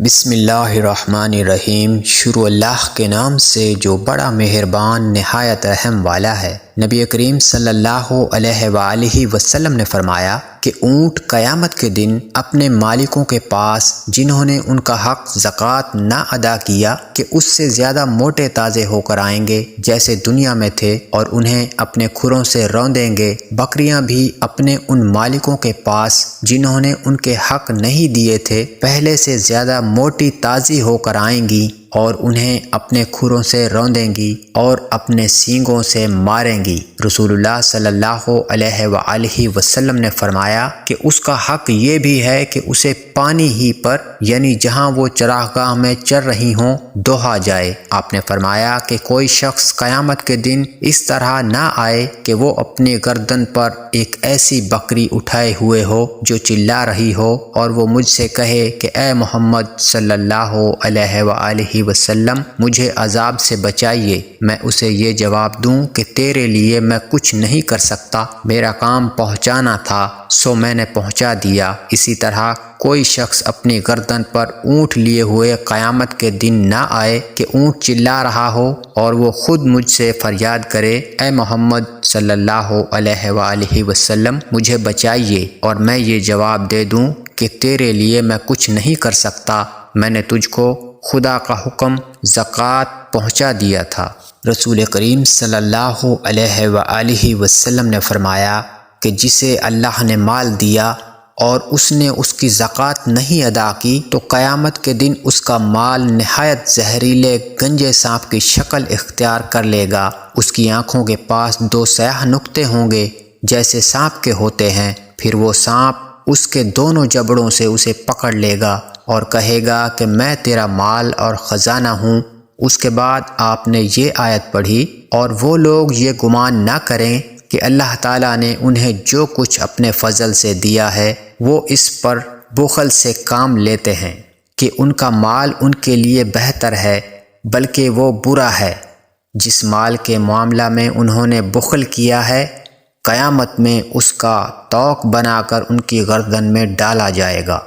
بسم اللہ الرحمن الرحیم۔ شروع اللہ کے نام سے جو بڑا مہربان نہایت رحم والا ہے۔ نبی کریم صلی اللہ علیہ وآلہ وسلم نے فرمایا کہ اونٹ قیامت کے دن اپنے مالکوں کے پاس جنہوں نے ان کا حق زکوٰۃ نہ ادا کیا کہ اس سے زیادہ موٹے تازے ہو کر آئیں گے جیسے دنیا میں تھے، اور انہیں اپنے کھروں سے روندیں گے۔ بکریاں بھی اپنے ان مالکوں کے پاس جنہوں نے ان کے حق نہیں دیے تھے پہلے سے زیادہ موٹی تازی ہو کر آئیں گی اور انہیں اپنے کھروں سے روندیں گی اور اپنے سینگوں سے ماریں گی۔ رسول اللہ صلی اللہ علیہ وآلہ وسلم نے فرمایا کہ اس کا حق یہ بھی ہے کہ اسے پانی ہی پر یعنی جہاں وہ چراگاہ میں چر رہی ہوں دوہا جائے۔ آپ نے فرمایا کہ کوئی شخص قیامت کے دن اس طرح نہ آئے کہ وہ اپنی گردن پر ایک ایسی بکری اٹھائے ہوئے ہو جو چلا رہی ہو، اور وہ مجھ سے کہے کہ اے محمد صلی اللہ علیہ وآلہ وسلم مجھے عذاب سے بچائیے۔ میں اسے یہ جواب دوں کہ تیرے لیے میں کچھ نہیں کر سکتا، میرا کام پہنچانا تھا سو میں نے پہنچا دیا۔ اسی طرح کوئی شخص اپنی گردن پر اونٹ لیے ہوئے قیامت کے دن نہ آئے کہ اونٹ چلا رہا ہو اور وہ خود مجھ سے فریاد کرے اے محمد صلی اللہ علیہ وآلہ وسلم مجھے بچائیے، اور میں یہ جواب دے دوں کہ تیرے لیے میں کچھ نہیں کر سکتا، میں نے تجھ کو خدا کا حکم زکوٰۃ پہنچا دیا تھا۔ رسول کریم صلی اللہ علیہ وآلہ وسلم نے فرمایا کہ جسے اللہ نے مال دیا اور اس نے اس کی زکوٰۃ نہیں ادا کی تو قیامت کے دن اس کا مال نہایت زہریلے گنجے سانپ کی شکل اختیار کر لے گا۔ اس کی آنکھوں کے پاس دو سیاہ نقطے ہوں گے جیسے سانپ کے ہوتے ہیں، پھر وہ سانپ اس کے دونوں جبڑوں سے اسے پکڑ لے گا اور کہے گا کہ میں تیرا مال اور خزانہ ہوں۔ اس کے بعد آپ نے یہ آیت پڑھی، اور وہ لوگ یہ گمان نہ کریں کہ اللہ تعالیٰ نے انہیں جو کچھ اپنے فضل سے دیا ہے وہ اس پر بخل سے کام لیتے ہیں کہ ان کا مال ان کے لیے بہتر ہے، بلکہ وہ برا ہے۔ جس مال کے معاملہ میں انہوں نے بخل کیا ہے قیامت میں اس کا طوق بنا کر ان کی گردن میں ڈالا جائے گا۔